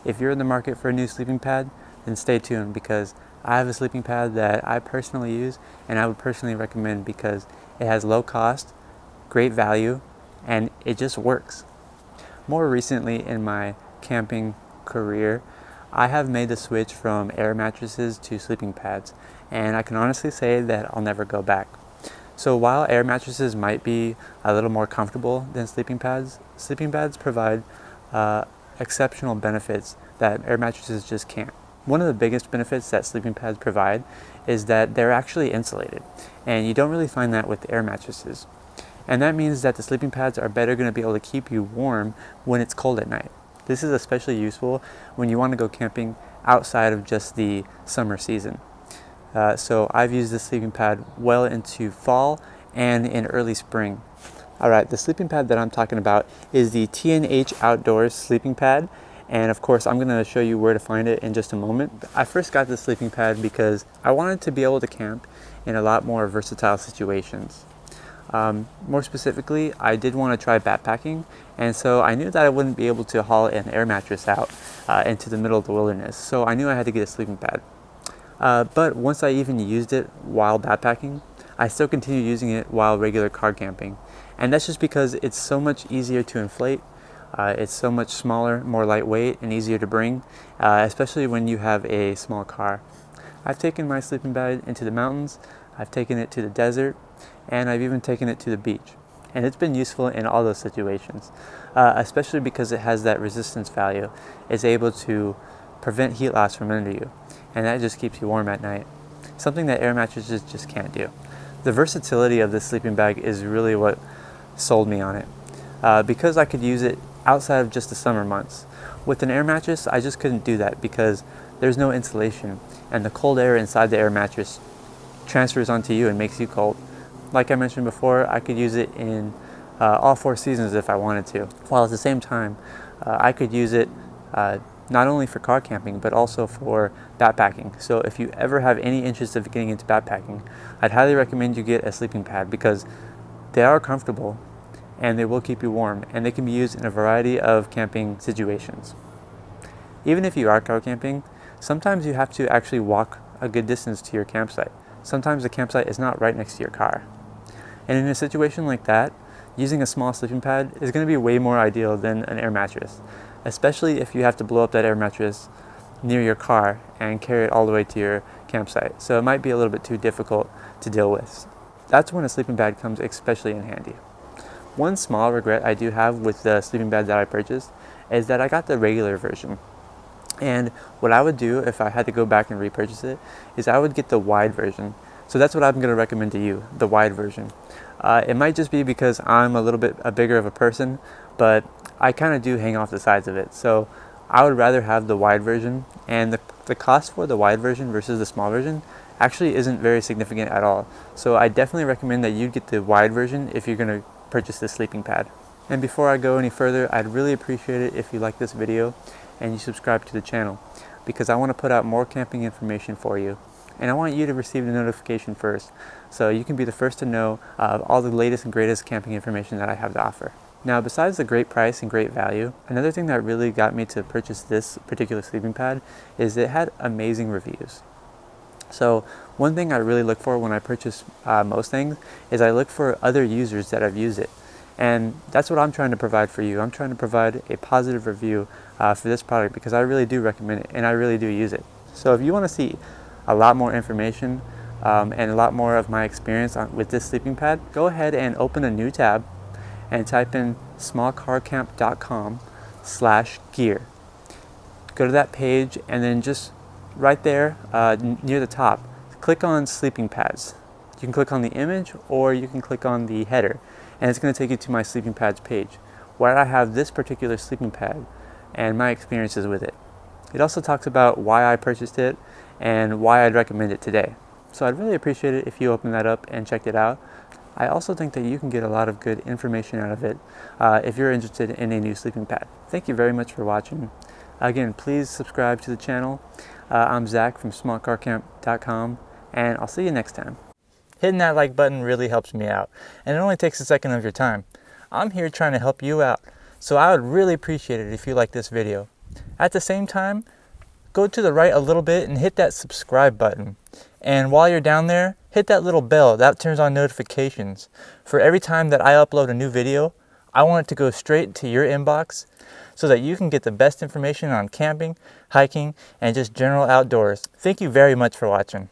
If you're in the market for a new sleeping pad, then stay tuned, because I have a sleeping pad that I personally use and I would personally recommend because it has low cost, great value, and it just works. More recently in my camping career, I have made the switch from air mattresses to sleeping pads, and I can honestly say that I'll never go back. So while air mattresses might be a little more comfortable than sleeping pads provide exceptional benefits that air mattresses just can't. One of the biggest benefits that sleeping pads provide is that they're actually insulated, and you don't really find that with air mattresses. And that means that the sleeping pads are better going to be able to keep you warm when it's cold at night. This is especially useful when you want to go camping outside of just the summer season. So I've used this sleeping pad well into fall and in early spring. Alright, the sleeping pad that I'm talking about is the TNH Outdoors Sleeping Pad, and of course I'm going to show you where to find it in just a moment. I first got this sleeping pad because I wanted to be able to camp in a lot more versatile situations. More specifically, I did want to try backpacking, and so I knew that I wouldn't be able to haul an air mattress out into the middle of the wilderness, so I knew I had to get a sleeping pad. But once I even used it while backpacking, I still continued using it while regular car camping. And that's just because it's so much easier to inflate, it's so much smaller, more lightweight, and easier to bring, especially when you have a small car. I've taken my sleeping bag into the mountains, I've taken it to the desert, and I've even taken it to the beach. And it's been useful in all those situations, especially because it has that resistance value. It's able to prevent heat loss from under you, and that just keeps you warm at night, something that air mattresses just can't do. The versatility of this sleeping bag is really what sold me on it, because I could use it outside of just the summer months. With an air mattress, I just couldn't do that because there's no insulation, and the cold air inside the air mattress transfers onto you and makes you cold. Like I mentioned before, I could use it in all 4 seasons if I wanted to, while at the same time I could use it not only for car camping but also for backpacking. So if you ever have any interest of getting into backpacking, I'd highly recommend you get a sleeping pad, because they are comfortable and they will keep you warm, and they can be used in a variety of camping situations. Even if you are car camping, sometimes you have to actually walk a good distance to your campsite. Sometimes the campsite is not right next to your car. And in a situation like that, using a small sleeping pad is going to be way more ideal than an air mattress, especially if you have to blow up that air mattress near your car and carry it all the way to your campsite. So it might be a little bit too difficult to deal with. That's when a sleeping pad comes especially in handy. One small regret I do have with the sleeping pad that I purchased is that I got the regular version. And what I would do if I had to go back and repurchase it is I would get the wide version. So that's what I'm going to recommend to you, the wide version. It might just be because I'm a little bit bigger of a person, but I kind of do hang off the sides of it. So I would rather have the wide version, and the cost for the wide version versus the small version actually isn't very significant at all. So I definitely recommend that you get the wide version if you're going to purchase this sleeping pad. And before I go any further, I'd really appreciate it if you like this video and you subscribe to the channel, because I want to put out more camping information for you, and I want you to receive the notification first, so you can be the first to know all the latest and greatest camping information that I have to offer. Now, besides the great price and great value, another thing that really got me to purchase this particular sleeping pad is it had amazing reviews. So one thing I really look for when I purchase most things is I look for other users that have used it. And that's what I'm trying to provide for you. I'm trying to provide a positive review for this product, because I really do recommend it and I really do use it. So if you want to see a lot more information and a lot more of my experience with this sleeping pad, go ahead and open a new tab and type in smallcarcamp.com/gear. Go to that page, and then just right there near the top, click on sleeping pads. You can click on the image or you can click on the header, and it's going to take you to my sleeping pads page where I have this particular sleeping pad and my experiences with it. It also talks about why I purchased it and why I'd recommend it today. So I'd really appreciate it if you open that up and checked it out. I also think that you can get a lot of good information out of it if you're interested in a new sleeping pad. Thank you very much for watching. Again, please subscribe to the channel. I'm Zach from SmallCarCamp.com, and I'll see you next time. Hitting that like button really helps me out, and it only takes a second of your time. I'm here trying to help you out, so I would really appreciate it if you like this video. At the same time, go to the right a little bit and hit that subscribe button. And while you're down there, hit that little bell. That turns on notifications. For every time that I upload a new video, I want it to go straight to your inbox so that you can get the best information on camping, hiking, and just general outdoors. Thank you very much for watching.